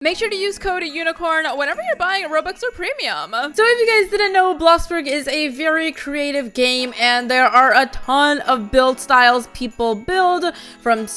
Make sure to use code UNICORN whenever you're buying a Robux or Premium. So if you guys didn't know, Bloxburg is a very creative game and there are a ton of build styles people build, from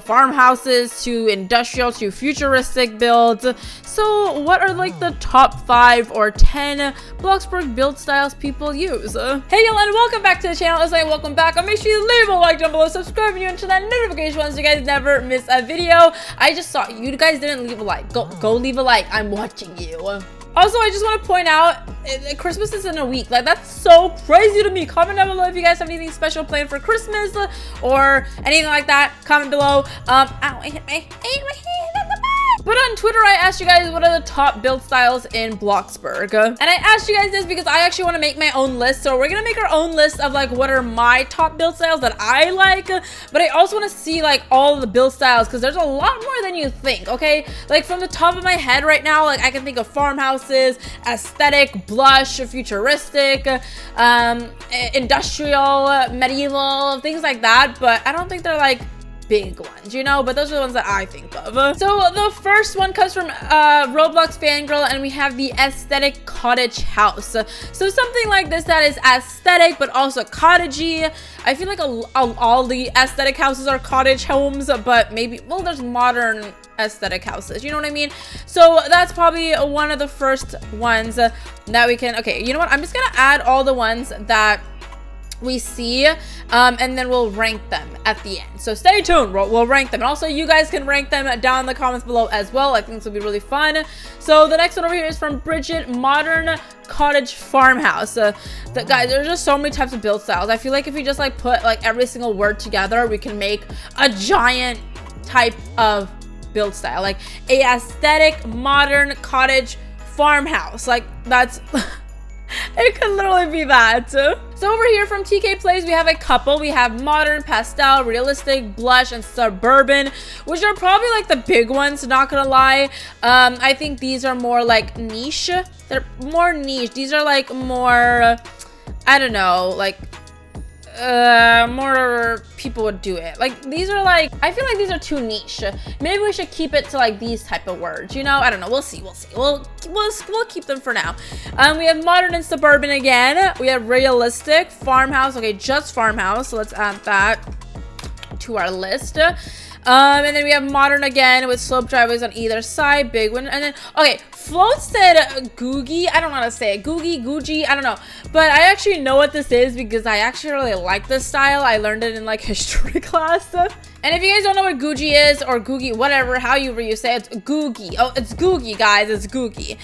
farmhouses to industrial to futuristic builds. So what are like the top 5 or 10 Bloxburg build styles people use? Hey y'all, and welcome back to the channel. As I welcome back, make sure you leave a like down below, subscribe, and you turn that notification on so you guys never miss a video. I just saw you guys didn't leave a like. Go leave a like. I'm watching you. Also, I just want to point out, Christmas is in a week. Like, that's so crazy to me. Comment down below if you guys have anything special planned for Christmas or anything like that. Comment below. Ow, I hit my hand on the back. But on Twitter, I asked you guys what are the top build styles in Bloxburg. And I asked you guys this because I actually want to make my own list. So we're going to make our own list of like what are my top build styles that I like. But I also want to see like all of the build styles because there's a lot more than you think, okay? Like from the top of my head right now, like I can think of farmhouses, aesthetic, blush, futuristic, industrial, medieval, things like that. But I don't think they're like big ones, but those are the ones that I think of. So the first one comes from Roblox Fangirl, and we have the aesthetic cottage house. So something like this that is aesthetic but also cottagey. I feel like all the aesthetic houses are cottage homes, but maybe, well, there's modern aesthetic houses, you know what I mean? So that's probably one of the first ones that we can, okay, you know what, I'm just gonna add all the ones that we see, and then we'll rank them at the end. So stay tuned, we'll rank them. And also you guys can rank them down in the comments below as well. I think this will be really fun. So the next one over here is from Bridget, modern cottage farmhouse. Guys, there's just so many types of build styles. I feel like if we just like put like every single word together, we can make a giant type of build style, like a aesthetic modern cottage farmhouse. Like that's it could literally be that. So over here from TK Plays, we have a couple. We have modern, pastel, realistic, blush, and suburban, which are probably like the big ones, not gonna lie. I think these are more like niche. They're more niche. These are like more, I don't know, like more people would do it. Like these are like, I feel like these are too niche. Maybe we should keep it to like these type of words, I don't know, we'll see. We'll keep them for now. We have modern and suburban again. We have realistic, farmhouse. Okay, just farmhouse, so let's add that to our list. And then we have modern again with slope driveways on either side, big one. And then, okay, Float said Googie. I don't know how to say it. Googie, I don't know. But I actually know what this is because I actually really like this style. I learned it in like history class. And if you guys don't know what Googie is, or Googie, whatever, however you say it, it's Googie. Oh, it's Googie, guys. It's Googie.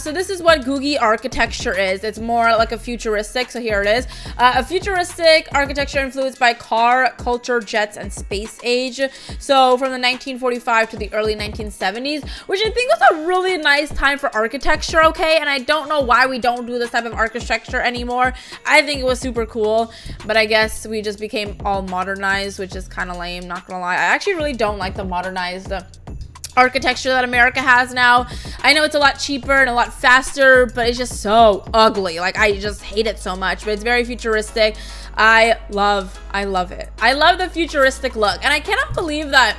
So this is what Googie architecture is. It's more like a futuristic. So here it is. A futuristic architecture influenced by car, culture, jets, and space age. So from the 1945 to the early 1970s, which I think was a really nice time for architecture, okay? And I don't know why we don't do this type of architecture anymore. I think it was super cool, but I guess we just became all modernized, which is kind of lame, not gonna lie. I actually really don't like the modernized architecture that America has now. I know it's a lot cheaper and a lot faster, but it's just so ugly. Like I just hate it so much, but it's very futuristic. I love it. I love the futuristic look, and I cannot believe that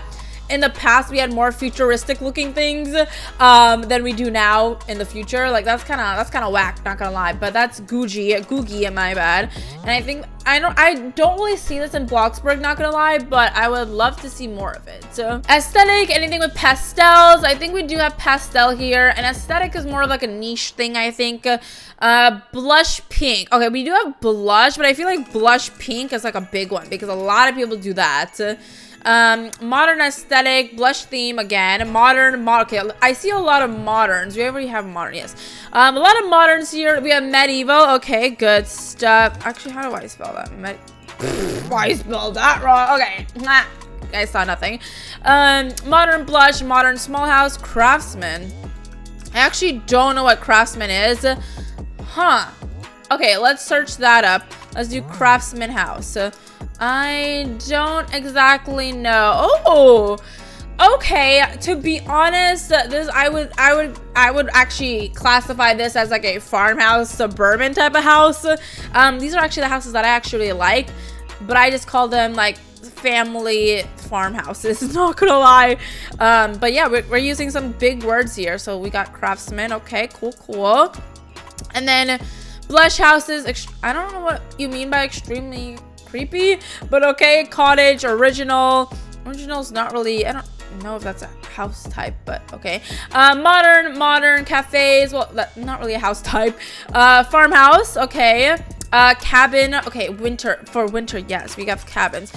in the past we had more futuristic looking things than we do now in the future. Like that's kind of whack, not gonna lie. But that's Googie, my bad. And I think I don't really see this in Bloxburg, not gonna lie, but I would love to see more of it. So aesthetic, anything with pastels. I think we do have pastel here, and aesthetic is more of like a niche thing, I think. Blush pink. Okay, we do have blush, but I feel like blush pink is like a big one because a lot of people do that. Modern aesthetic, blush theme again, modern, okay, I see a lot of moderns. We already have modern, yes. A lot of moderns here. We have medieval. Okay, good stuff. Actually, how do I spell that? I spelled that wrong. Okay, I saw nothing. Modern blush, modern small house, craftsman. I actually don't know what craftsman is. Huh. Okay, let's search that up. Let's do craftsman house. I don't exactly know. Oh, okay. To be honest, this I would actually classify this as like a farmhouse, suburban type of house. These are actually the houses that I actually like, but I just call them like family farmhouses, not gonna lie. But yeah, we're using some big words here. So we got craftsman. Okay, cool. And then blush houses. I don't know what you mean by extremely creepy, but okay. Cottage, original's not really, I don't know if that's a house type, but okay. Modern cafes, well, that's not really a house type. Farmhouse, okay. Cabin, okay. Winter, yes, we have cabins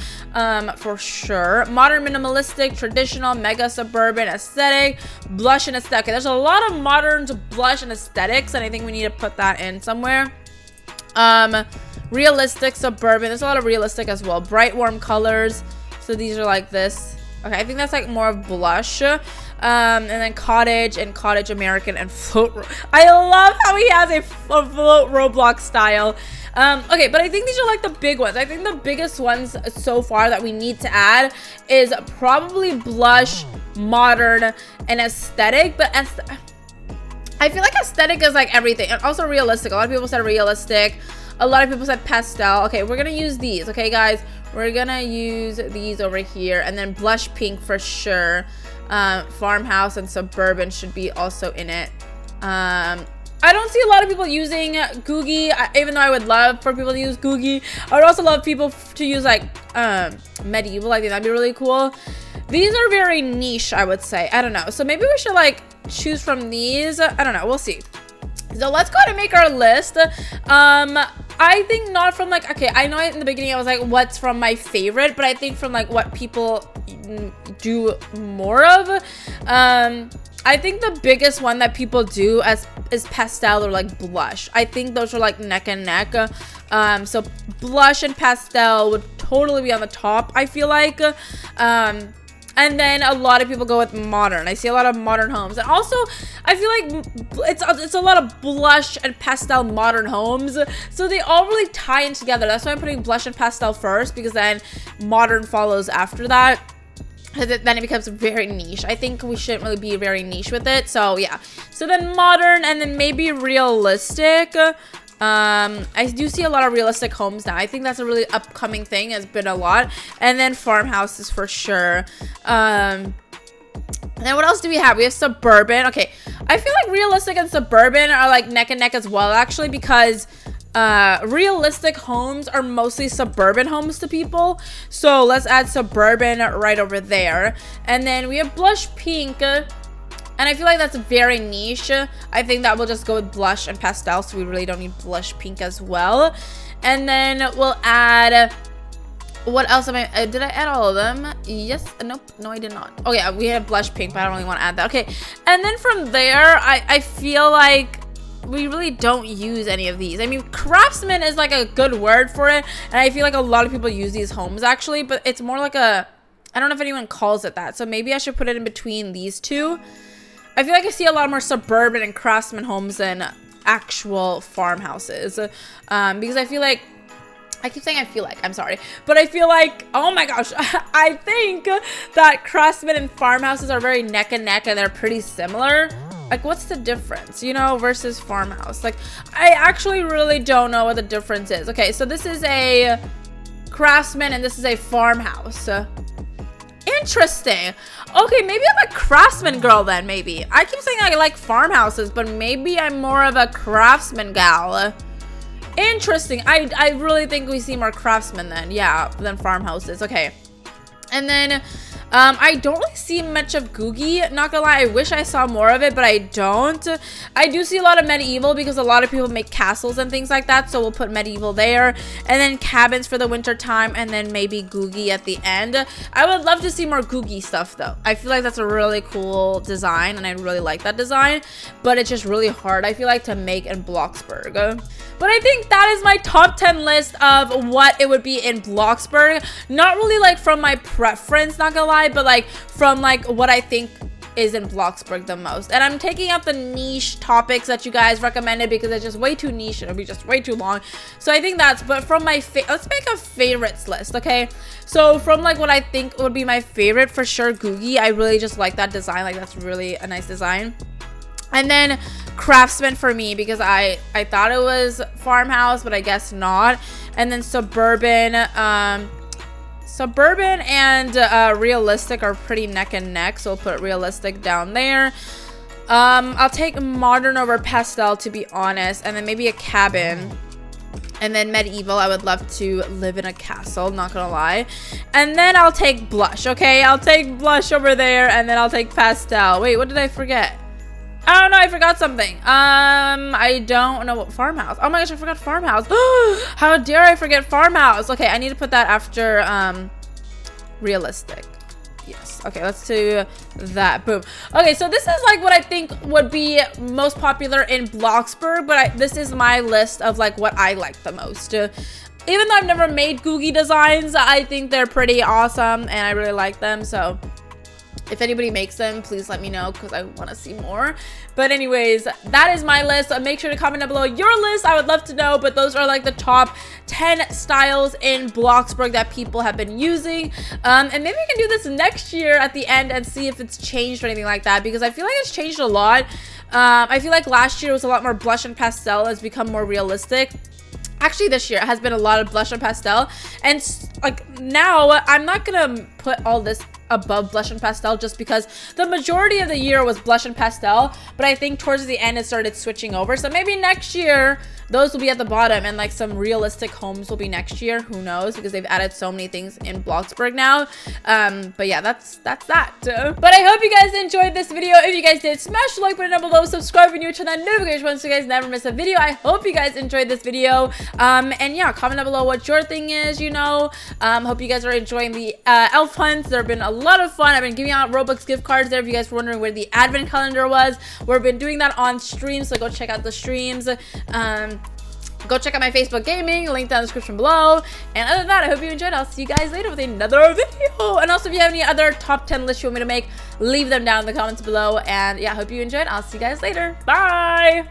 for sure. Modern, minimalistic, traditional, mega, suburban, aesthetic, blush, and aesthetic. Okay, there's a lot of modern to blush and aesthetics, and I think we need to put that in somewhere. Realistic, suburban, there's a lot of realistic as well. Bright, warm colors, so these are like this. Okay, I think that's like more of blush. And then cottage and cottage American and float. I love how he has a float Roblox style. Okay, but I think these are like the big ones. I think the biggest ones so far that we need to add is probably blush, modern, and aesthetic. But I feel like aesthetic is like everything, and also realistic. A lot of people said realistic. A lot of people said pastel. Okay, we're gonna use these. Okay, guys, we're gonna use these over here, and then blush pink for sure. Farmhouse and suburban should be also in it. I don't see a lot of people using Googie, even though I would love for people to use Googie. I would also love people to use like medieval. I think that'd be really cool. These are very niche, I would say. I don't know. So maybe we should like choose from these. I don't know. We'll see. So let's go ahead and make our list. I think not from like, okay, I know in the beginning I was like, what's from my favorite, but I think from like what people do more of. I think the biggest one that people do is pastel or like blush. I think those are like neck and neck. So blush and pastel would totally be on the top, I feel like. And then a lot of people go with modern. I see a lot of modern homes. And also, I feel like it's a lot of blush and pastel modern homes. So they all really tie in together. That's why I'm putting blush and pastel first, because then modern follows after that. Then it becomes very niche. I think we shouldn't really be very niche with it. So yeah. So then modern, and then maybe realistic. I do see a lot of realistic homes now. I think that's a really upcoming thing. Has been a lot. And then farmhouses for sure. And then what else do we have? We have suburban. Okay, I feel like realistic and suburban are like neck and neck as well, actually, because realistic homes are mostly suburban homes to people. So let's add suburban right over there. And then we have blush pink. And I feel like that's very niche. I think that will just go with blush and pastel, so we really don't need blush pink as well. And then we'll add, what else am I, did I add all of them? Yes, nope, no I did not. Oh yeah, we have blush pink, but I don't really want to add that. Okay, and then from there, I feel like we really don't use any of these. I mean, craftsman is like a good word for it, and I feel like a lot of people use these homes actually, but it's more like a, I don't know if anyone calls it that, so maybe I should put it in between these two. I feel like I see a lot more suburban and craftsman homes than actual farmhouses. Because I feel like, I keep saying I feel like, I'm sorry. But I feel like, oh my gosh, I think that craftsman and farmhouses are very neck and neck, and they're pretty similar. Like, what's the difference, you know, versus farmhouse? Like, I actually really don't know what the difference is. Okay, so this is a craftsman and this is a farmhouse. Interesting. Okay, maybe I'm a craftsman girl then, maybe. I keep saying I like farmhouses, but maybe I'm more of a craftsman gal. Interesting. I really think we see more craftsmen then, yeah, than farmhouses. Okay. And then I don't really see much of Googie, not gonna lie. I wish I saw more of it, but I don't. I do see a lot of medieval because a lot of people make castles and things like that, so we'll put medieval there. And then cabins for the winter time, and then maybe Googie at the end. I would love to see more Googie stuff though. I feel like that's a really cool design, and I really like that design, but it's just really hard, I feel like, to make in Bloxburg. But I think that is my top 10 list of what it would be in Bloxburg. Not really like from my preference, not gonna lie, but like from like what I think is in Bloxburg the most. And I'm taking out the niche topics that you guys recommended because it's just way too niche and it'll be just way too long. So I think that's, but from my let's make a favorites list, okay? So from like what I think would be my favorite, for sure Googie. I really just like that design. Like, that's really a nice design. And then craftsman for me, because I thought it was farmhouse, but I guess not. And then suburban, Suburban and realistic are pretty neck and neck, so we'll put realistic down there. I'll take modern over pastel, to be honest, and then maybe a cabin. And then medieval, I would love to live in a castle, not gonna lie. And then I'll take blush, okay? I'll take blush over there, and then I'll take pastel. Wait, what did I forget? Oh no, I forgot something. I don't know what farmhouse. Oh my gosh, I forgot farmhouse. How dare I forget farmhouse? Okay, I need to put that after realistic. Yes. Okay, let's do that. Boom. Okay, so this is like what I think would be most popular in Bloxburg, but this is my list of like what I like the most. Even though I've never made Googie designs, I think they're pretty awesome and I really like them. So if anybody makes them, please let me know because I want to see more. But anyways, that is my list. Make sure to comment down below your list. I would love to know, but those are like the top 10 styles in Bloxburg that people have been using. And maybe we can do this next year at the end and see if it's changed or anything like that, because I feel like it's changed a lot. I feel like last year was a lot more blush and pastel. It's become more realistic. Actually, this year has been a lot of blush and pastel, and like now I'm not gonna put all this above blush and pastel just because the majority of the year was blush and pastel, but I think towards the end it started switching over. So maybe next year those will be at the bottom and like some realistic homes will be next year. Who knows, because they've added so many things in Bloxburg now. But yeah, that's that. But I hope you guys enjoyed this video. If you guys did, smash the like button down below, subscribe if you're new, turn that notification button so you guys never miss a video. I hope you guys enjoyed this video. And yeah, comment down below what your thing is, you know. Hope you guys are enjoying the elf hunts. They've been a lot of fun. I've been giving out Roblox gift cards there if you guys were wondering where the advent calendar was. We've been doing that on stream, so go check out the streams. Go check out my Facebook gaming, link down in the description below. And other than that, I hope you enjoyed. I'll see you guys later with another video. And also, if you have any other top 10 lists you want me to make, leave them down in the comments below. And yeah, I hope you enjoyed. I'll see you guys later. Bye.